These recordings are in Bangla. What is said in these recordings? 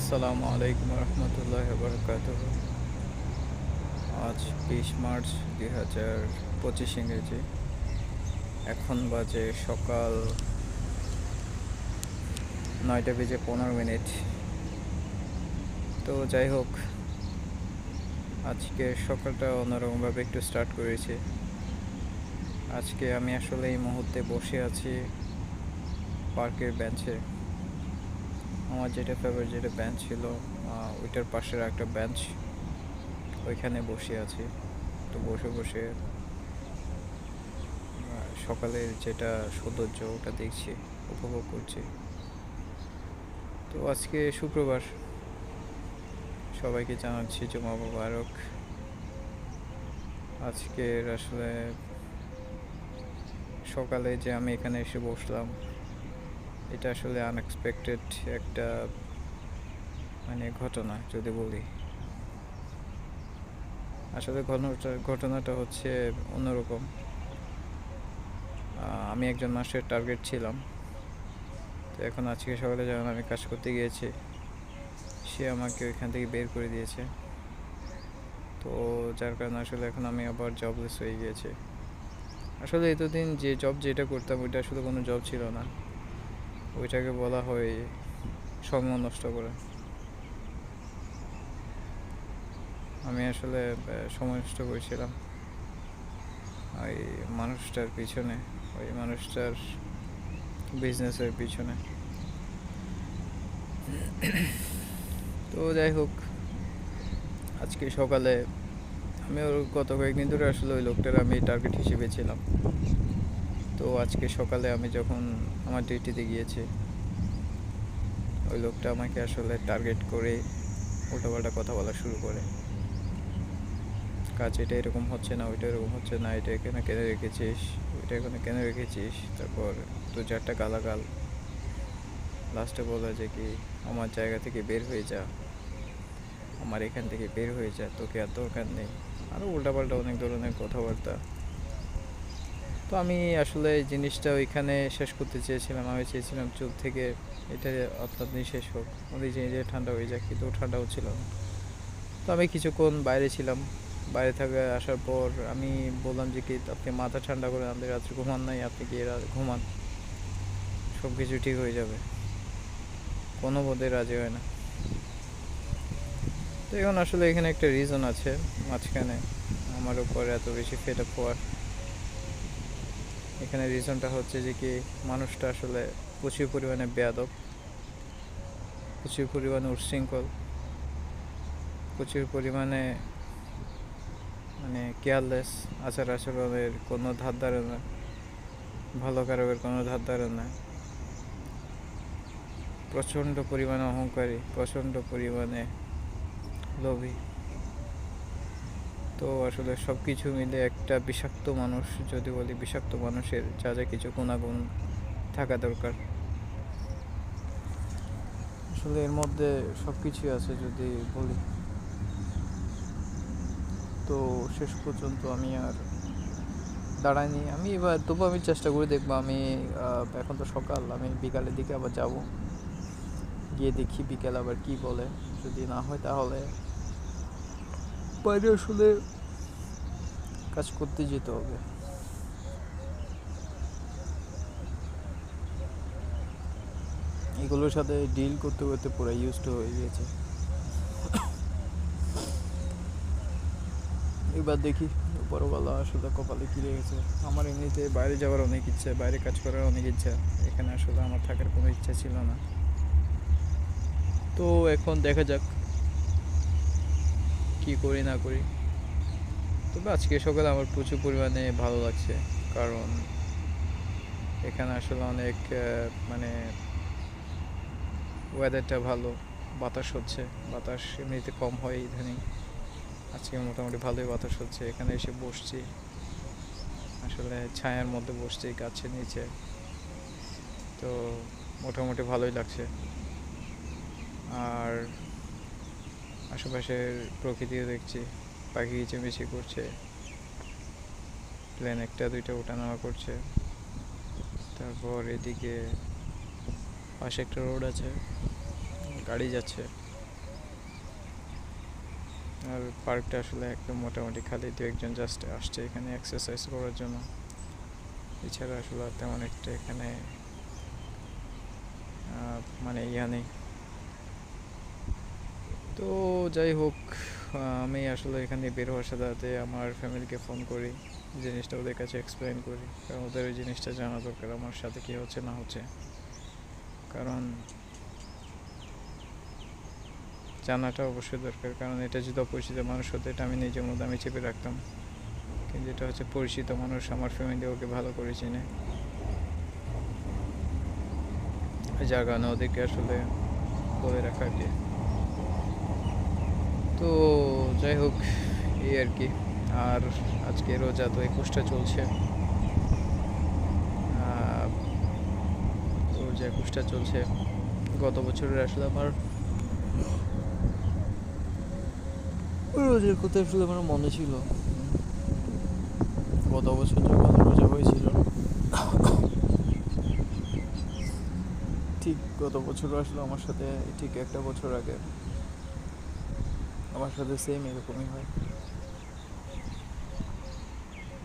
আসসালামু আলাইকুম রহমতুল্লাহ বরকাতুহ। আজ 20 মার্চ 2025 ইংরেজি। এখন বাজে সকাল 9:15। তো যাই হোক, আজকে সকালটা অন্যরকমভাবে একটু স্টার্ট করেছি। আজকে আমি আসলে এই মুহূর্তে বসে আছি পার্কের বেঞ্চে। আমার যেটা বেঞ্চ ছিল, ওইটার পাশের একটা বেঞ্চ, ওইখানে বসে আছি। তো বসে বসে সকালের যেটা সৌন্দর্য ওটা দেখছি, উপভোগ করছি। তো আজকে শুক্রবার, সবাইকে জানাচ্ছি জুমা মুবারক। আজকের আসলে সকালে যে আমি এখানে এসে বসলাম, এটা আসলে আনএক্সপেক্টেড একটা ঘটনা যদি বলি। আসলে ঘটনাটা হচ্ছে অন্যরকম। আমি একজন মাসের টার্গেট ছিলাম। তো এখন আজকে সকালে যখন আমি কাজ করতে গিয়েছি, সে আমাকে ওইখান থেকে বের করে দিয়েছে। তো যার কারণে আসলে এখন আমি আবার জবলেস হয়ে গিয়েছি। আসলে এতদিন যে যেটা করতাম, ওইটা আসলে কোনো জব ছিল না। ওইটাকে বলা হয় সময় নষ্ট করা। আমি আসলে সময় নষ্ট করেছিলাম ওই মানুষটার পিছনে, ওই মানুষটার বিজনেসের পিছনে। তো যাই হোক, আজকে সকালে আমি ওর গত কয়েকদিন ধরে আসলে ওই লোকটার আমি টার্গেট হিসেবে ছিলাম। তো আজকে সকালে আমি যখন আমার ডিউটিতে গিয়েছি, ওই লোকটা আমাকে আসলে টার্গেট করে উল্টোপাল্টা কথা বলা শুরু করে। কাজ এটা এরকম হচ্ছে না, ওইটা এরকম হচ্ছে না, এটা এখানে কেন রেখেছিস, ওইটা এখানে কেন রেখেছিস, তারপর 2-4টা গালাগাল। লাস্টে বলা যে কি, আমার জায়গা থেকে বের হয়ে যা, আমার এখান থেকে বের হয়ে যা, তোকে আর দরকার নেই। আরও উল্টাপাল্টা অনেক ধরনের কথাবার্তা। তো আমি আসলে জিনিসটা ওইখানে শেষ করতে চেয়েছিলাম। আমি চেয়েছিলাম চুপ থেকে এটা আপনি শেষ হোক, ওই যে ঠান্ডা হয়ে যাক, কিন্তু ঠান্ডা হচ্ছিল না। তো আমি কিছুক্ষণ বাইরে ছিলাম। বাইরে থেকে আসার পর আমি বললাম যে কি, আপনি মাথা ঠান্ডা করে, আমাদের রাত্রে ঘুমান নাই, আপনি গিয়ে ঘুমান, সব কিছু ঠিক হয়ে যাবে। কোনো বোধে রাজি হয় না। তো এখন আসলে এখানে একটা রিজন আছে মাঝখানে আমার উপর এত বেশি ফেড আপ হওয়ার। এখানে রিজনটা হচ্ছে যে কি, মানুষটা আসলে প্রচুর পরিমাণে বেয়াদব, প্রচুর পরিমাণে উচ্ছৃঙ্খল, প্রচুর পরিমাণে কেয়ারলেস। আচরণের কোনো ধার ধারে না, ভালো খারাপের কোনো ধার ধারে না। প্রচণ্ড পরিমাণে অহংকারী, প্রচণ্ড পরিমাণে লোভী। তো আসলে সব কিছু মিলে একটা বিষাক্ত মানুষ, যদি বলি বিষাক্ত মানুষের যা যা কিছু গুণাগুণ থাকা দরকার, আসলে এর মধ্যে সব কিছুই আছে যদি বলি। তো শেষ পর্যন্ত আমি আর দাঁড়াইনি। আমি এবার তবু আমি চেষ্টা করে দেখবো। আমি এখন তো সকাল, আমি বিকালের দিকে আবার যাব, গিয়ে দেখি বিকেল আবার কি বলে। যদি না হয় তাহলে বাইরে আসলে কাজ করতে যেতে হবে। এগুলোর সাথে ডিল করতে করতে পুরো ইউজড হয়ে গিয়েছে। এবার দেখি উপরওয়ালা আসলে কপালে কী রেখেছে। আমার এমনিতে বাইরে যাওয়ার অনেক ইচ্ছা, বাইরে কাজ করার অনেক ইচ্ছা। এখানে আসলে আমার থাকার কোনো ইচ্ছা ছিল না। তো এখন দেখা যাক কি করি না করি। তবে আজকে সকালে আমার প্রচুর পরিমাণে ভালো লাগছে, কারণ এখানে আসলে অনেক মানে ওয়েদারটা ভালো, বাতাস হচ্ছে। বাতাস এমনিতে কম হয় ইদানিং, আজকে মোটামুটি ভালোই বাতাস হচ্ছে। এখানে এসে বসছি, আসলে ছায়ার মধ্যে বসছি গাছের নিচে। তো মোটামুটি ভালোই লাগছে। আর আশেপাশের প্রকৃতিও দেখছি, পাখি কিচিমিচি করছে, প্লেন একটা দুইটা ওঠানামা করছে। তারপর এদিকে পাশে একটা রোড আছে, গাড়ি যাচ্ছে। আর পার্কটা আসলে একদম মোটামুটি খালি, দু একজন জাস্ট আসছে এখানে এক্সারসাইজ করার জন্য। এছাড়া আসলে তেমন একটা এখানে মানে ইয়া নেই। তো যাই হোক, আমি আসলে এখানে বের হওয়ার সাথে সাথে আমার ফ্যামিলিকে ফোন করি, জিনিসটা ওদের কাছে এক্সপ্লেন করি, কারণ ওদের ওই জিনিসটা জানা দরকার আমার সাথে কী হচ্ছে না হচ্ছে। কারণ জানাটা অবশ্যই দরকার, কারণ এটা যদি অপরিচিত মানুষ হতো এটা আমি নিজের মধ্যে আমি চেপে রাখতাম, কিন্তু এটা হচ্ছে পরিচিত মানুষ, আমার ফ্যামিলি ওকে ভালো করে চিনে, যার কারণে ওদেরকে আসলে বলে রাখা আর কি। তো যাই হোক, এই আর কি। আর আজকে রোজা তো 21টা চলছে, রোজা 21টা চলছে। গত বছরের আসলে আমার রোজার কথা আসলে আমার মনে ছিল, গত বছর যখন রোজা হয়েছিল ঠিক গত বছরও আসলে আমার সাথে ঠিক একটা বছর আগে আমার সাথে সেম এরকমই হয়।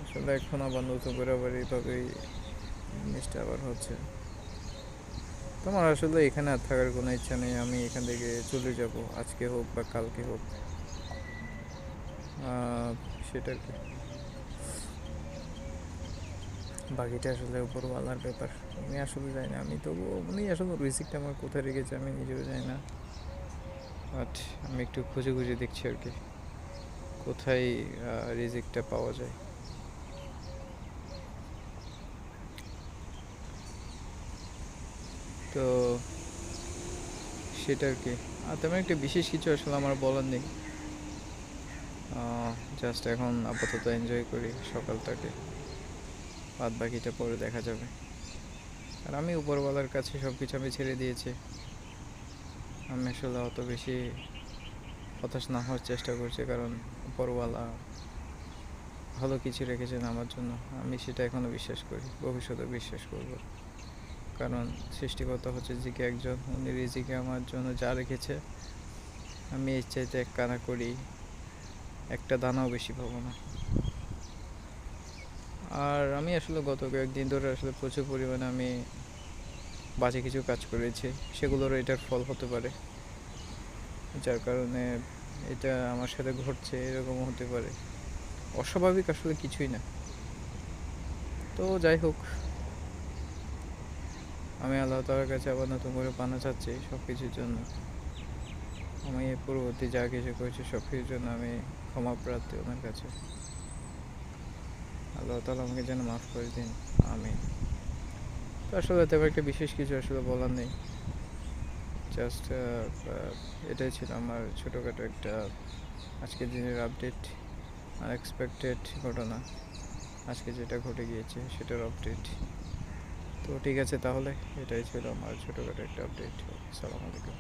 আসলে এখন আবার নতুন করে আবার এইভাবেই জিনিসটা আবার হচ্ছে। তোমার আসলে এখানে আর থাকার কোনো ইচ্ছা নেই, আমি এখান থেকে চলে যাব, আজকে হোক বা কালকে হোক, সেটা আর কি। বাকিটা আসলে উপরওয়ালার ব্যাপার, আমি আসলে জানি না। আমি তবুও উনি আসলে রিজিকটা আমার কোথায় রেখেছে আমি নিজেও জানি না, বাট আমি একটু খুঁজে খুঁজে দেখছি আর কি, কোথায় রিজিকটা পাওয়া যায়। তো সেটা আর কি। আর তেমন একটা বিশেষ কিছু আসলে আমার বলার নেই, জাস্ট এখন আপাতত এনজয় করি সকালটাকে, বাদ বাকিটা পরে দেখা যাবে। আর আমি উপরওয়ালার কাছে সব কিছু আমি ছেড়ে দিয়েছি, আমি আসলে অত বেশি হতাশ না হওয়ার চেষ্টা করছি, কারণ উপরওয়ালা ভালো কিছু রেখেছেন আমার জন্য, আমি সেটা এখনও বিশ্বাস করি, ভবিষ্যতে বিশ্বাস করব। কারণ সৃষ্টিকর্তা হচ্ছে যে কি একজন, উনি রিজিকে আমার জন্য যা রেখেছে আমি এর চাইতে এক কানা করি একটা দানাও বেশি পাবো না। আর আমি আসলে গত কয়েকদিন ধরে আসলে প্রচুর পরিমাণে আমি বাজে কিছু কাজ করেছি, সেগুলোরও এটার ফল হতে পারে, যার কারণে এটা আমার সাথে ঘটছে, এরকমও হতে পারে। অস্বাভাবিক আসলে কিছুই না। তো যাই হোক, আমি আল্লাহ তাআলার কাছে আবার নতুন করে পানা চাচ্ছি সব কিছুর জন্য। আমি পূর্ববর্তী যা কিছু করেছি সব কিছুর জন্য আমি ক্ষমা প্রার্থী ওনার কাছে। আল্লাহ তাআলা আমাকে যেন মাফ করে দিন, আমি তো আসলে তেমন একটা বিশেষ কিছু আসলে বলার নেই, জাস্ট এটাই ছিল আমার ছোটোখাটো একটা আজকের দিনের আপডেট, আনএক্সপেক্টেড ঘটনা, আজকে যেটা ঘটে গিয়েছে সেটার আপডেট। তো ঠিক আছে, তাহলে এটাই ছিল আমার ছোটোখাটো একটা আপডেট। আসসালামু আলাইকুম।